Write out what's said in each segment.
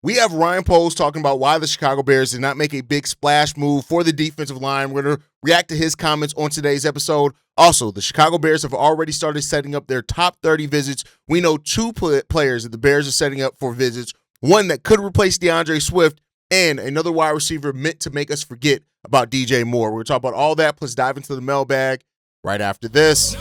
We have Ryan Poles talking about why the Chicago Bears did not make a big splash move for the defensive line. We're going to react to his comments on today's episode. Also, the Chicago Bears have already started setting up their top 30 visits. We know two players that the Bears are setting up for visits, one that could replace DeAndre Swift and another wide receiver meant to make us forget about DJ Moore. We're going to talk about all that, plus dive into the mailbag right after this.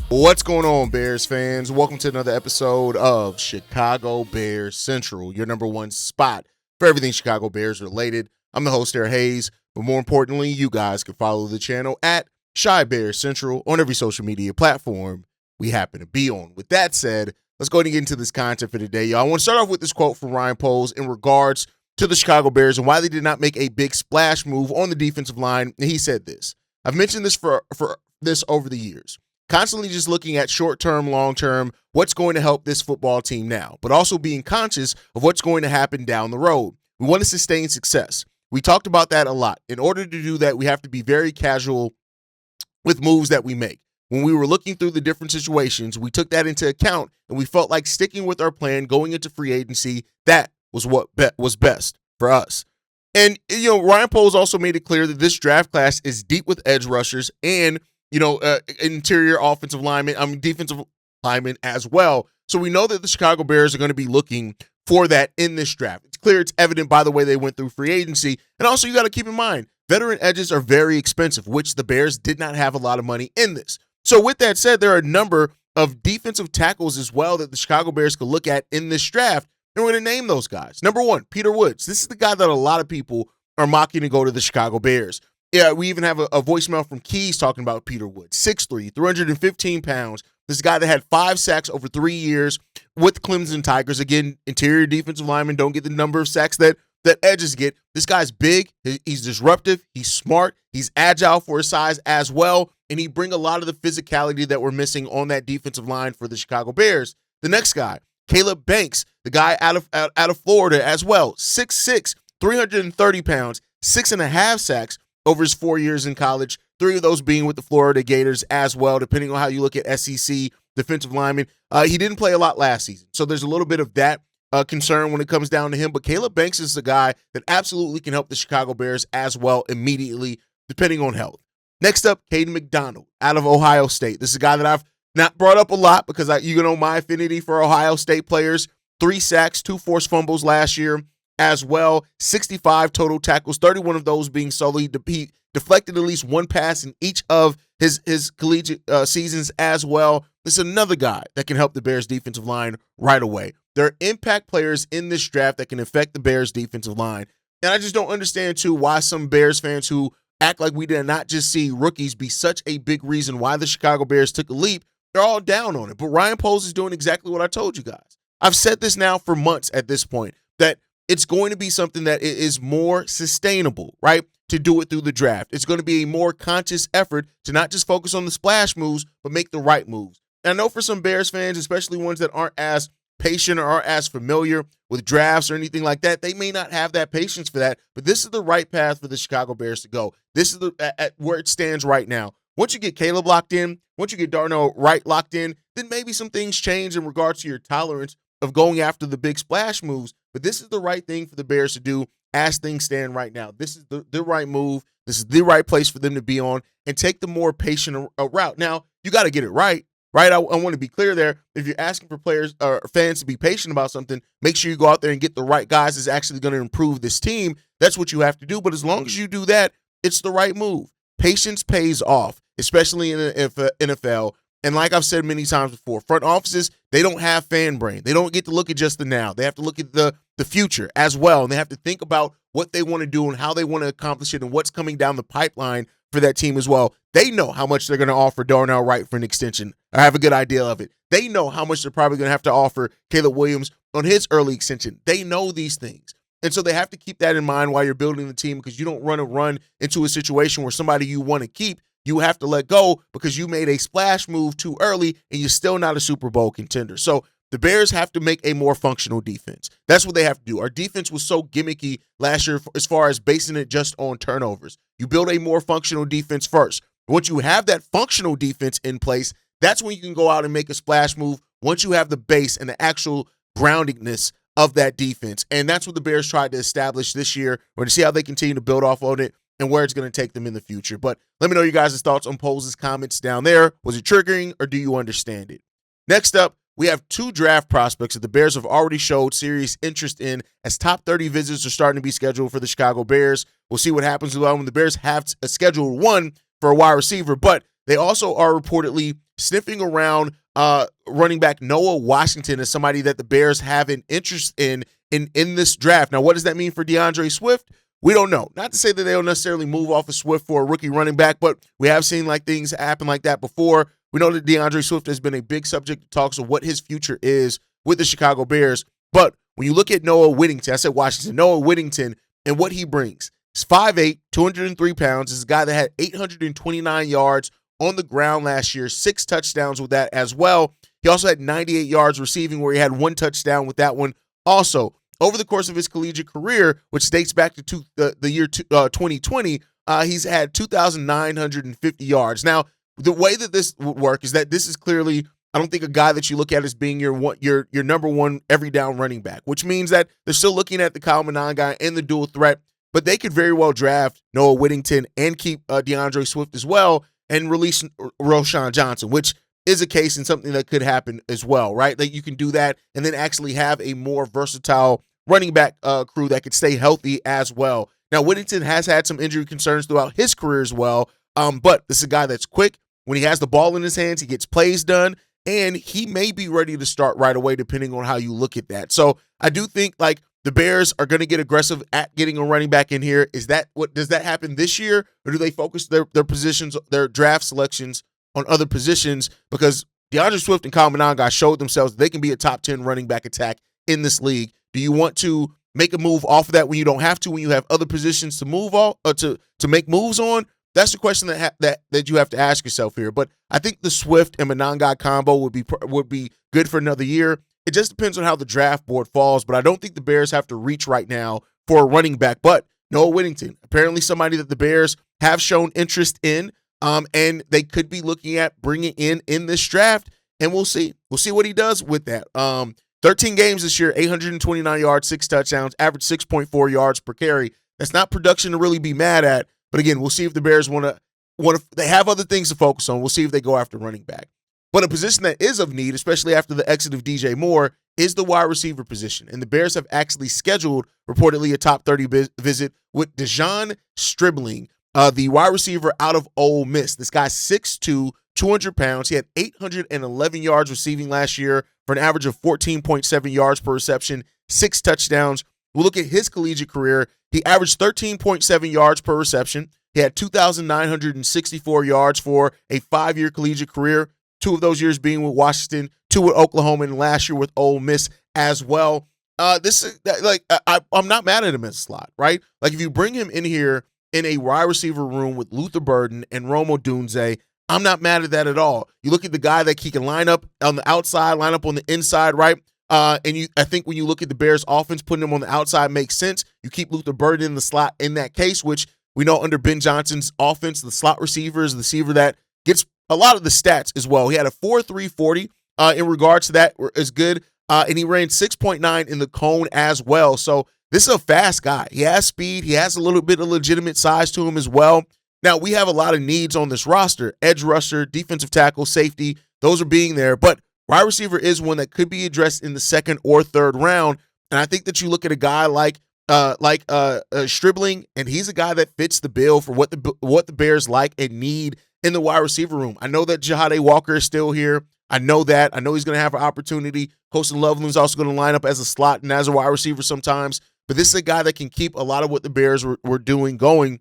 What's going on, Bears fans? Welcome to another episode of Chicago Bears Central, your number one spot for everything Chicago Bears related. I'm the host, Haize, but more importantly, you guys can follow the channel at Chi Bears Central on every social media platform we happen to be on. With that said, let's go ahead and get into this content for today, y'all. I want to start off with this quote from Ryan Poles in regards to the Chicago Bears and why they did not make a big splash move on the defensive line. And he said this. I've mentioned this for this over the years. Constantly just looking at short-term, long-term, what's going to help this football team now, but also being conscious of what's going to happen down the road. We want to sustain success. We talked about that a lot. In order to do that, we have to be very casual with moves that we make. When we were looking through the different situations, we took that into account, and we felt like sticking with our plan going into free agency, that was what was best for us. And, Ryan Poles also made it clear that this draft class is deep with edge rushers and interior offensive linemen, defensive linemen as well. So we know that the Chicago Bears are going to be looking for that in this draft. It's clear, it's evident by the way they went through free agency. And also you got to keep in mind, veteran edges are very expensive, which the Bears did not have a lot of money in this. So with that said, there are a number of defensive tackles as well that the Chicago Bears could look at in this draft. And we're going to name those guys. Number one, Peter Woods. This is the guy that a lot of people are mocking to go to the Chicago Bears. Yeah, we even have a voicemail from Keys talking about Peter Woods, 6'3", 315 pounds. This guy that had 5 sacks over 3 years with Clemson Tigers. Again, interior defensive linemen don't get the number of sacks that edges get. This guy's big. He's disruptive. He's smart. He's agile for his size as well. And he brings a lot of the physicality that we're missing on that defensive line for the Chicago Bears. The next guy, Caleb Banks, the guy out of Florida as well, 6'6", 330 pounds, 6.5 sacks over his 4 years in college, 3 of those being with the Florida Gators as well, depending on how you look at SEC defensive linemen. He didn't play a lot last season, so there's a little bit of that concern when it comes down to him. But Caleb Banks is the guy that absolutely can help the Chicago Bears as well immediately, depending on health. Next up, Caden McDonald out of Ohio State. This is a guy that I've not brought up a lot because you know my affinity for Ohio State players. 3 sacks, 2 forced fumbles last year as well, 65 total tackles, 31 of those being solely deflected at least 1 pass in each of his collegiate seasons as well. This is another guy that can help the Bears defensive line right away. There are impact players in this draft that can affect the Bears defensive line. And I just don't understand, too, why some Bears fans who act like we did not just see rookies be such a big reason why the Chicago Bears took a leap. They're all down on it. But Ryan Poles is doing exactly what I told you guys. I've said this now for months at this point, that it's going to be something that is more sustainable, right, to do it through the draft. It's going to be a more conscious effort to not just focus on the splash moves, but make the right moves. And I know for some Bears fans, especially ones that aren't as patient or aren't as familiar with drafts or anything like that, they may not have that patience for that, but this is the right path for the Chicago Bears to go. This is at where it stands right now. Once you get Caleb locked in, once you get Darnell Wright locked in, then maybe some things change in regards to your tolerance of going after the big splash moves. But this is the right thing for the Bears to do as things stand right now. This is the right move. This is the right place for them to be on and take the more patient route. Now, you got to get it right? I want to be clear there. If you're asking for players or fans to be patient about something, make sure you go out there and get the right guys that's actually going to improve this team. That's what you have to do. But as long as you do that, it's the right move. Patience pays off, especially in the NFL. And like I've said many times before, front offices, they don't have fan brain. They don't get to look at just the now. They have to look at the future as well. And they have to think about what they want to do and how they want to accomplish it and what's coming down the pipeline for that team as well. They know how much they're going to offer Darnell Wright for an extension. I have a good idea of it. They know how much they're probably going to have to offer Caleb Williams on his early extension. They know these things. And so they have to keep that in mind while you're building the team, because you don't run into a situation where somebody you want to keep, you have to let go because you made a splash move too early and you're still not a Super Bowl contender. So the Bears have to make a more functional defense. That's what they have to do. Our defense was so gimmicky last year as far as basing it just on turnovers. You build a more functional defense first. Once you have that functional defense in place, that's when you can go out and make a splash move once you have the base and the actual groundedness of that defense. And that's what the Bears tried to establish this year. We're going to see how they continue to build off on it and where it's going to take them in the future. But let me know you guys' thoughts on Poles' comments down there. Was it triggering or do you understand it? Next up, we have 2 draft prospects that the Bears have already showed serious interest in, as top 30 visits are starting to be scheduled for the Chicago Bears. We'll see what happens when the Bears have a scheduled one for a wide receiver, but they also are reportedly sniffing around running back Noah Whittington as somebody that the Bears have an interest in this draft. Now, what does that mean for DeAndre Swift? We don't know. Not to say that they'll necessarily move off of Swift for a rookie running back, but we have seen things happen like that before. We know that DeAndre Swift has been a big subject of talks of what his future is with the Chicago Bears. But when you look at Noah Whittington, I said Washington, Noah Whittington, and what he brings. He's 5'8", 203 pounds. This is a guy that had 829 yards on the ground last year, 6 touchdowns with that as well. He also had 98 yards receiving, where he had 1 touchdown with that one. Also, over the course of his collegiate career, which dates back to the year 2020, he's had 2,950 yards. Now, the way that this would work is that this is clearly, I don't think, a guy that you look at as being your number one every down running back, which means that they're still looking at the Kyle Manon guy and the dual threat, but they could very well draft Noah Whittington and keep DeAndre Swift as well and release Roschon Johnson, which is a case and something that could happen as well, right? Like you can do that and then actually have a more versatile running back crew that could stay healthy as well. Now, Whittington has had some injury concerns throughout his career as well, but this is a guy that's quick. When he has the ball in his hands, he gets plays done, and he may be ready to start right away depending on how you look at that. So I do think the Bears are going to get aggressive at getting a running back in here. Does that happen this year, or do they focus their positions, their draft selections on other positions? Because DeAndre Swift and Kyle Manon guys showed themselves that they can be a top 10 running back attack in this league. Do you want to make a move off of that when you don't have to, when you have other positions to move on or to make moves on? That's the question that you have to ask yourself here. But I think the Swift and Monangai combo would be good for another year. It just depends on how the draft board falls. But I don't think the Bears have to reach right now for a running back. But Noah Whittington, apparently somebody that the Bears have shown interest in, and they could be looking at bringing in this draft. And we'll see. We'll see what he does with that. 13 games this year, 829 yards, 6 touchdowns, average 6.4 yards per carry. That's not production to really be mad at. But again, we'll see if the Bears want to. They have other things to focus on. We'll see if they go after running back. But a position that is of need, especially after the exit of DJ Moore, is the wide receiver position. And the Bears have actually scheduled reportedly a top 30 visit with De'Zhaun Stribling, the wide receiver out of Ole Miss. This guy's 6'2", 200 pounds. He had 811 yards receiving last year for an average of 14.7 yards per reception, 6 touchdowns. We'll look at his collegiate career. He averaged 13.7 yards per reception. He had 2,964 yards for a 5-year collegiate career, 2 of those years being with Washington, 2 with Oklahoma, and last year with Ole Miss as well. I'm not mad at him as a slot, right? Like if you bring him in here in a wide receiver room with Luther Burden and Rome Odunze, I'm not mad at that at all. You look at the guy that he can line up on the outside, line up on the inside, right? I think when you look at the Bears' offense, putting him on the outside makes sense. You keep Luther Burden in the slot in that case, which we know under Ben Johnson's offense, the slot receiver is the receiver that gets a lot of the stats as well. He had a 4.3 40 in regards to that is good, and he ran 6.9 in the cone as well. So this is a fast guy. He has speed. He has a little bit of legitimate size to him as well. Now, we have a lot of needs on this roster. Edge rusher, defensive tackle, safety, those are being there. But wide receiver is one that could be addressed in the 2nd or 3rd round. And I think that you look at a guy like Stribling, and he's a guy that fits the bill for what the Bears like and need in the wide receiver room. I know that Jahade Walker is still here. I know that. I know he's going to have an opportunity. Colston Loveland's also going to line up as a slot and as a wide receiver sometimes. But this is a guy that can keep a lot of what the Bears were doing going.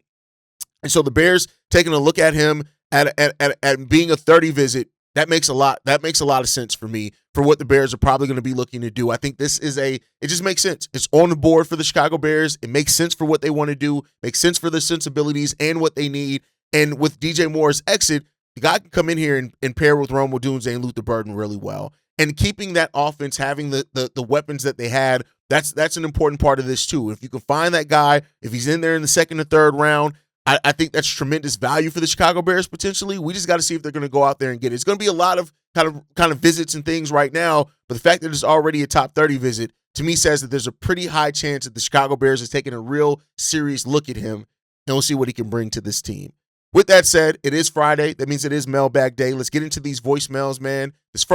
And so the Bears taking a look at him at being a 30 visit, that makes a lot of sense for me for what the Bears are probably going to be looking to do. I think this is it just makes sense. It's on the board for the Chicago Bears. It makes sense for what they want to do, makes sense for their sensibilities and what they need. And with DJ Moore's exit, the guy can come in here and pair with Rome Odunze and Luther Burden really well. And keeping that offense, having the weapons that they had, that's an important part of this too. If you can find that guy, if he's in there in the second or third round, I think that's tremendous value for the Chicago Bears potentially. We just got to see if they're going to go out there and get it. It's going to be a lot of kind of visits and things right now, but the fact that it's already a top 30 visit to me says that there's a pretty high chance that the Chicago Bears is taking a real serious look at him, and we'll see what he can bring to this team. With that said, it is Friday. That means it is mailbag day. Let's get into these voicemails, man. This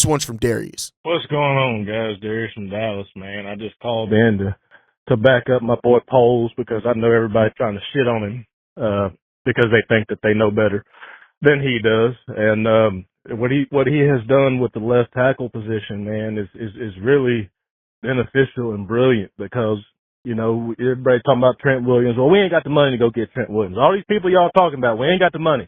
one's from Darius. What's going on, guys? Darius from Dallas, man. I just called in to back up my boy Poles because I know everybody's trying to shit on him because they think that they know better than he does. And what he has done with the left tackle position, man, is really beneficial and brilliant because, you know, everybody talking about Trent Williams. Well, we ain't got the money to go get Trent Williams. All these people y'all talking about, we ain't got the money.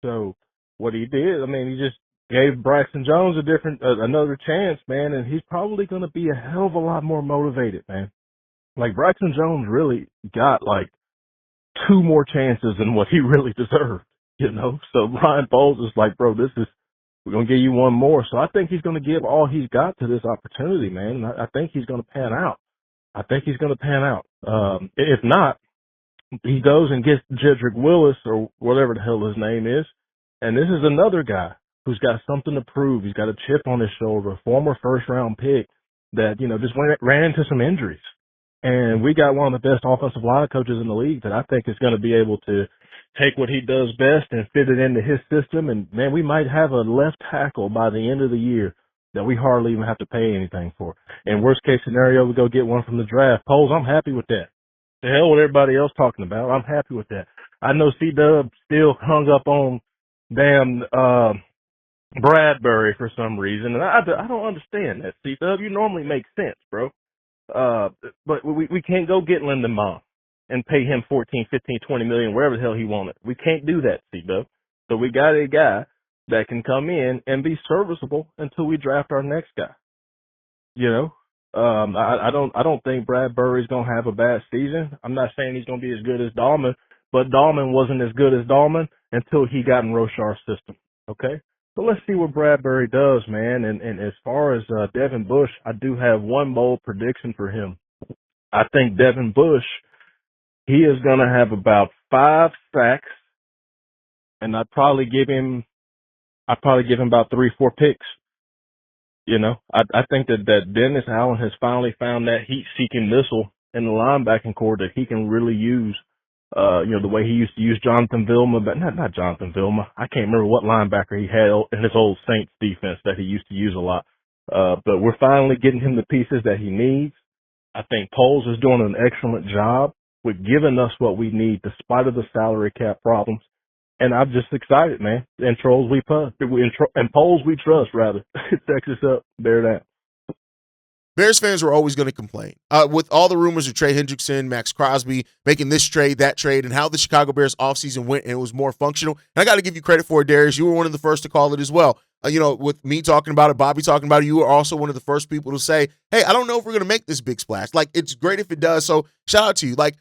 So what he did, I mean, he just gave Braxton Jones another chance, man, and he's probably going to be a hell of a lot more motivated, man. Like, Braxton Jones really got, like, 2 more chances than what he really deserved, you know? So Ryan Poles is like, bro, we're going to give you 1 more. So I think he's going to give all he's got to this opportunity, man, and I think he's going to pan out. If not, he goes and gets Jedrick Willis or whatever the hell his name is, and this is another guy who's got something to prove. He's got a chip on his shoulder, a former first-round pick that, you know, just ran into some injuries. And we got one of the best offensive line coaches in the league that I think is going to be able to take what he does best and fit it into his system. And, man, we might have a left tackle by the end of the year that we hardly even have to pay anything for. And worst case scenario, we go get one from the draft. Poles, I'm happy with that. The hell with everybody else talking about. I'm happy with that. I know C-Dub still hung up on damn Bradbury for some reason, and I don't understand that. C-Dub, you normally make sense, bro. But we can't go get Lindenbaum and pay him 14, 15, 20 million, wherever the hell he wanted. We can't do that, C-Dub. So we got a guy that can come in and be serviceable until we draft our next guy. You know, I don't think Bradbury's gonna have a bad season. I'm not saying he's gonna be as good as Dahlman, but Dahlman wasn't as good as Dahlman until he got in Roshar's system. Okay, so let's see what Bradbury does, man. And as far as Devin Bush, I do have one bold prediction for him. I think Devin Bush, he is gonna have about 5 sacks, and I'd probably give him about 3-4 picks. You know, I think that Dennis Allen has finally found that heat-seeking missile in the linebacking core that he can really use. You know, the way he used to use Jonathan Vilma, but not Jonathan Vilma. I can't remember what linebacker he had in his old Saints defense that he used to use a lot. But we're finally getting him the pieces that he needs. I think Poles is doing an excellent job with giving us what we need despite of the salary cap problems. And I'm just excited, man. And Poles we trust, rather. Texas up, bear down. Bears fans were always going to complain. With all the rumors of Trey Hendrickson, Max Crosby, making this trade, that trade, and how the Chicago Bears offseason went and it was more functional. And I got to give you credit for it, Darius. You were one of the first to call it as well. You know, with me talking about it, Bobby talking about it, you were also one of the first people to say, hey, I don't know if we're going to make this big splash. Like, it's great if it does. So shout out to you. Like,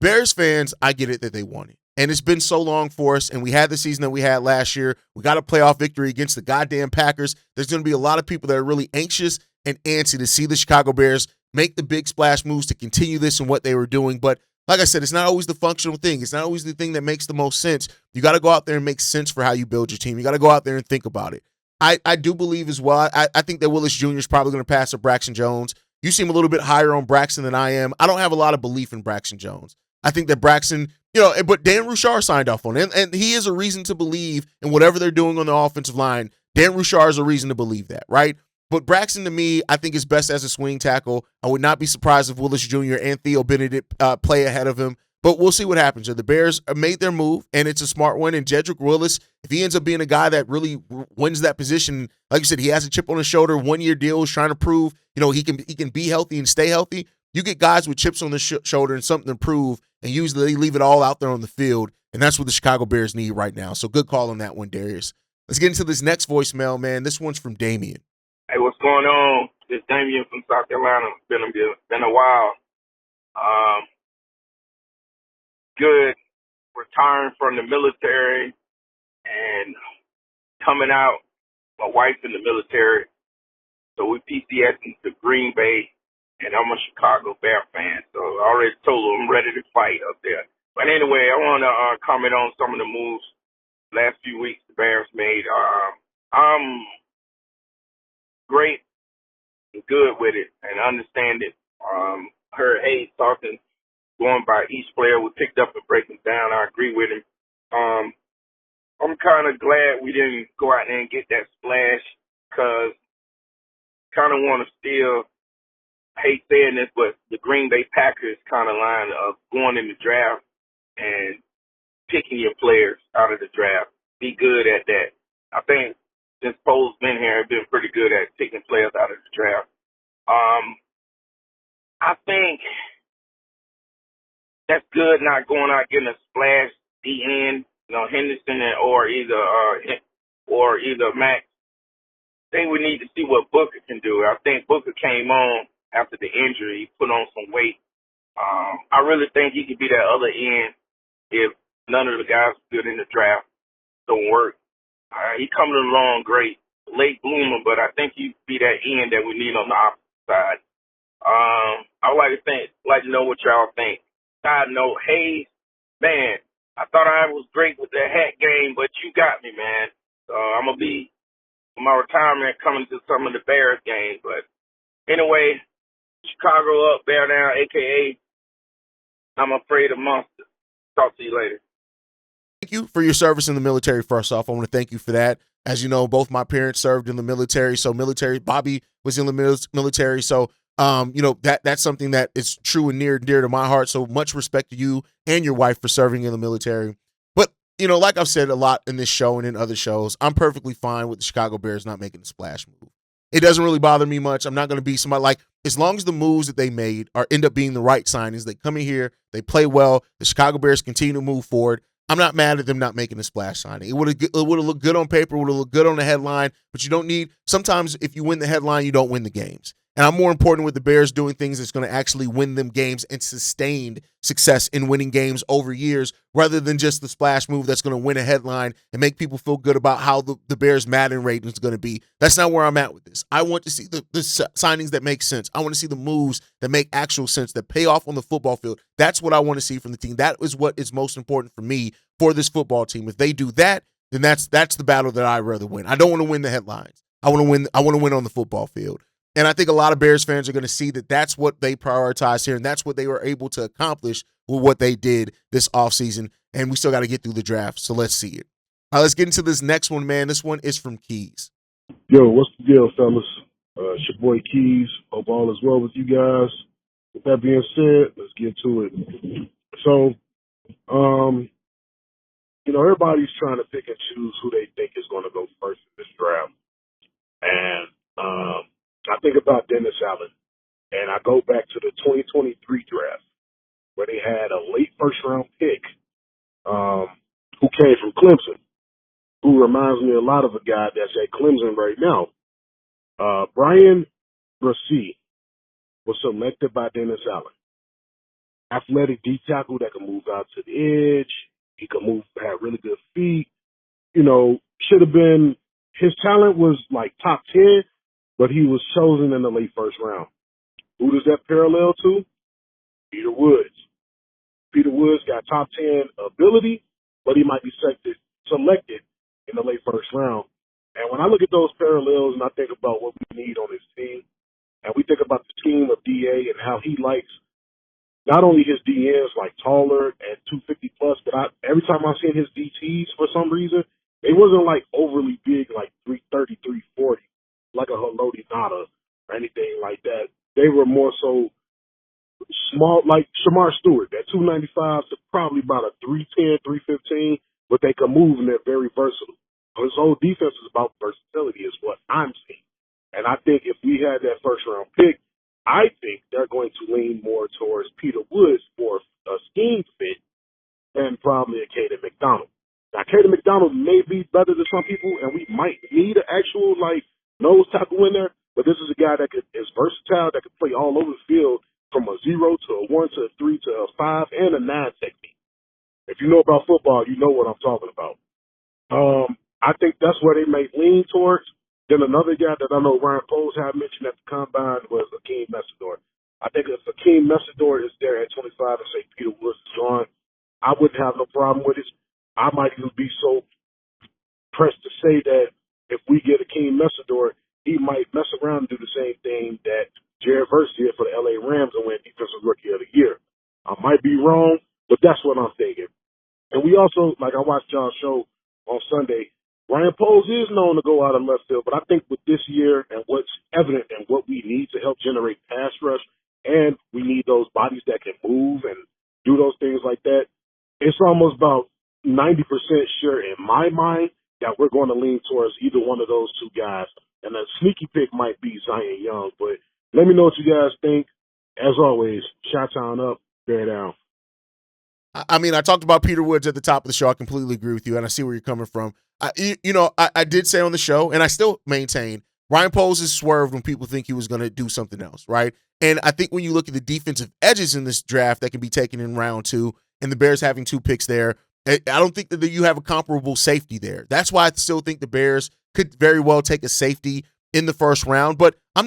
Bears fans, I get it that they want it. And it's been so long for us, and we had the season that we had last year. We got a playoff victory against the goddamn Packers. There's going to be a lot of people that are really anxious and antsy to see the Chicago Bears make the big splash moves to continue this and what they were doing. But like I said, it's not always the functional thing. It's not always the thing that makes the most sense. You got to go out there and make sense for how you build your team. You got to go out there and think about it. I do believe as well, I think that Willis Jr. is probably going to pass up Braxton Jones. You seem a little bit higher on Braxton than I am. I don't have a lot of belief in Braxton Jones. I think that Braxton, you know, but Dan Ruchar signed off on it, and he is a reason to believe in whatever they're doing on the offensive line. Dan Ruchar is a reason to believe that, right? But Braxton, to me, I think is best as a swing tackle. I would not be surprised if Willis Jr. and Theo Benedict play ahead of him, but we'll see what happens. The Bears made their move, and it's a smart one, and Jedrick Willis, if he ends up being a guy that really wins that position, like you said, he has a chip on his shoulder, 1-year deal, is trying to prove, you know, he can be healthy and stay healthy. You get guys with chips on the shoulder and something to prove, and usually they leave it all out there on the field, and that's what the Chicago Bears need right now. So good call on that one, Darius. Let's get into this next voicemail, man. This one's from Damien. Hey, what's going on? This is Damien from South Carolina. Been a while. Good retiring from the military and coming out. My wife's in the military, so we PCSing to Green Bay, and I'm a Chicago Bear fan. So I already told her I'm ready to fight up there. But anyway, I want to comment on some of the moves last few weeks the Bears made. I'm great and good with it and understand it. Heard Haize talking, going by each player we picked up and breaking down. I agree with him. I'm kind of glad we didn't go out there and get that splash because kind of want to still, hate saying this, but the Green Bay Packers kind of line of going in the draft and picking your players out of the draft. Be good at that. I think since Pole's been here, I've been pretty good at picking players out of the draft. I think that's good not going out getting a splash DN, Henderson or either Max. I think we need to see what Booker can do. I think Booker came on after the injury. He put on some weight. I really think he could be that other end if none of the guys good in the draft don't work. He coming along great, late bloomer, but I think he'd be that end that we need on the opposite side. I would like to know what y'all think. Side note, Haize, man, I thought I was great with the hat game, but you got me, man. So I'm gonna be my retirement coming to some of the Bears games. But anyway, Chicago up, Bear down, aka I'm afraid of monsters. Talk to you later. Thank you for your service in the military. First off, I want to thank you for that. As you know, both my parents served in the military. So Bobby was in the military. So that's something that is true and near and dear to my heart. So much respect to you and your wife for serving in the military. But, like I've said a lot in this show and in other shows, I'm perfectly fine with the Chicago Bears not making the splash move. It doesn't really bother me much. I'm not going to be somebody as long as the moves that they made end up being the right signings, they come in here, they play well, the Chicago Bears continue to move forward. I'm not mad at them not making a splash signing. It would have looked good on paper, would have looked good on the headline, but you don't need – sometimes if you win the headline, you don't win the games. And I'm more important with the Bears doing things that's going to actually win them games and sustained success in winning games over years rather than just the splash move that's going to win a headline and make people feel good about how the Bears Madden rating is going to be. That's not where I'm at with this. I want to see the signings that make sense. I want to see the moves that make actual sense, that pay off on the football field. That's what I want to see from the team. That is what is most important for me for this football team. If they do that, then that's the battle that I'd rather win. I don't want to win the headlines. I want to win on the football field. And I think a lot of Bears fans are going to see that that's what they prioritize here, and that's what they were able to accomplish with what they did this offseason. And we still got to get through the draft, so let's see it. All right, let's get into this next one, man. This one is from Keys. Yo, what's the deal, fellas? It's your boy Keys. Hope all is well with you guys. With that being said, let's get to it. So, everybody's trying to pick and choose who they think is going to go first in this draft. And I think about Dennis Allen, and I go back to the 2023 draft where they had a late first-round pick who came from Clemson, who reminds me a lot of a guy that's at Clemson right now. Brian Brissy was selected by Dennis Allen. Athletic D tackle that can move out to the edge. He could move, had really good feet. Should have been, his talent was like top 10, but he was chosen in the late first round. Who does that parallel to? Peter Woods. Peter Woods got top 10 ability, but he might be selected in the late first round. And when I look at those parallels and I think about what we need on this team, and we think about the team of DA and how he likes not only his DNs like taller and 250 plus, but every time I've seen his DTs for some reason, they wasn't like overly big, like 330, 340, like a Haloti Nada or anything like that. They were more so small, like Shamar Stewart, that 295 to probably about a 310, 315, but they can move and they're very versatile. His whole defense is about versatility is what I'm seeing. And I think if we had that first round pick, I think they're going to lean more towards Peter Woods for a scheme fit than probably a Caden McDonald. Now, Caden McDonald may may be better than some people, and we might need an actual, like, nose tackle in there. But this is a guy that is versatile, that can play all over the field from a 0 to a 1 to a 3 to a 5 and a 9 technique. If you know about football, you know what I'm talking about. I think that's where they may lean towards. Then another guy that I know Ryan Poles had mentioned at the combine was Akeem Messidor. I think if Akeem Messidor is there at 25 and say Peter Woods is gone, I wouldn't have no problem with it. I might even be so pressed to say that if we get Akeem Messidor, he might mess around and do the same thing that Jared Verse did for the LA Rams and win Defensive Rookie of the Year. I might be wrong, but that's what I'm thinking. And we also, like I watched John's show on Sunday, Ryan Poles is known to go out of left field, but I think with this year and what's evident and what we need to help generate pass rush, and we need those bodies that can move and do those things like that, it's almost about 90% sure in my mind that we're going to lean towards either one of those two guys. And a sneaky pick might be Zion Young, but let me know what you guys think. As always, Chi-Town up, bear down. I mean, I talked about Peter Woods at the top of the show. I completely agree with you, and I see where you're coming from. I did say on the show, and I still maintain, Ryan Poles is swerved when people think he was going to do something else, right? And I think when you look at the defensive edges in this draft that can be taken in round 2, and the Bears having 2 picks there, I don't think that you have a comparable safety there. That's why I still think the Bears could very well take a safety in the first round. But I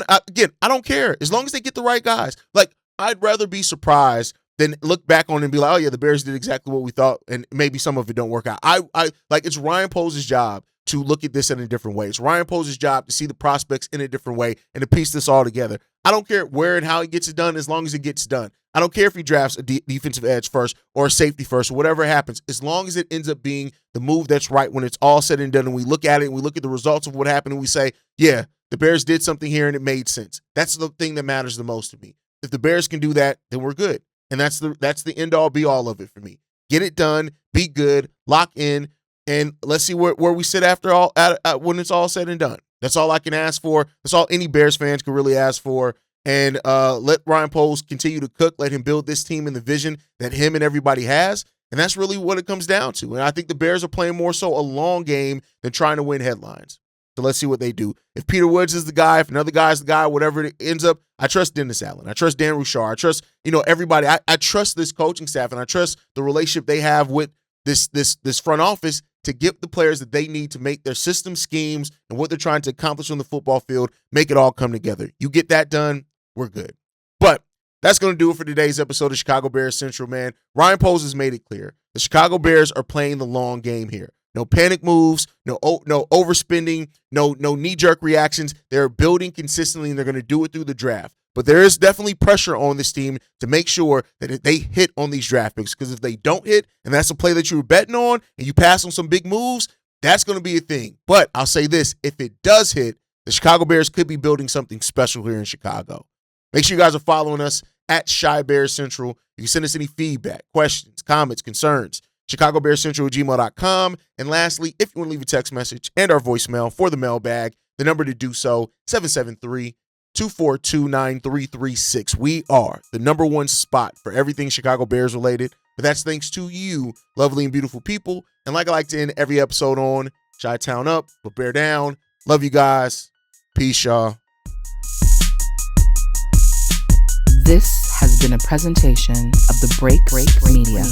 don't care. As long as they get the right guys. Like, I'd rather be surprised than look back on it and be like, oh, yeah, the Bears did exactly what we thought, and maybe some of it don't work out. It's Ryan Poles' job to look at this in a different way. It's Ryan Poles' job to see the prospects in a different way and to piece this all together. I don't care where and how he gets it done as long as it gets done. I don't care if he drafts a defensive edge first or a safety first or whatever happens, as long as it ends up being the move that's right when it's all said and done and we look at it and we look at the results of what happened and we say, yeah, the Bears did something here and it made sense. That's the thing that matters the most to me. If the Bears can do that, then we're good. And that's the end-all, be-all of it for me. Get it done, be good, lock in, and let's see where we sit after all when it's all said and done. That's all I can ask for. That's all any Bears fans can really ask for. And let Ryan Poles continue to cook. Let him build this team in the vision that him and everybody has. And that's really what it comes down to. And I think the Bears are playing more so a long game than trying to win headlines. So let's see what they do. If Peter Woods is the guy, if another guy is the guy, whatever it ends up, I trust Dennis Allen. I trust Dan Rouchar. I trust, everybody. I trust this coaching staff, and I trust the relationship they have with this front office to get the players that they need to make their system schemes and what they're trying to accomplish on the football field, make it all come together. You get that done, we're good. But that's going to do it for today's episode of Chicago Bears Central, man. Ryan Poles has made it clear. The Chicago Bears are playing the long game here. No panic moves, no overspending, no knee-jerk reactions. They're building consistently, and they're going to do it through the draft. But there is definitely pressure on this team to make sure that they hit on these draft picks, because if they don't hit, and that's a play that you were betting on, and you pass on some big moves, that's going to be a thing. But I'll say this, if it does hit, the Chicago Bears could be building something special here in Chicago. Make sure you guys are following us at Chi Bears Central. You can send us any feedback, questions, comments, concerns. ChicagoBearsCentral@gmail.com. And lastly, if you want to leave a text message and our voicemail for the mailbag, the number to do so, 773-242-9336. We are the number one spot for everything Chicago Bears related, but that's thanks to you, lovely and beautiful people. And like I like to end every episode on, Chi-Town up, but bear down. Love you guys. Peace, y'all. This has been a presentation of the Break Media.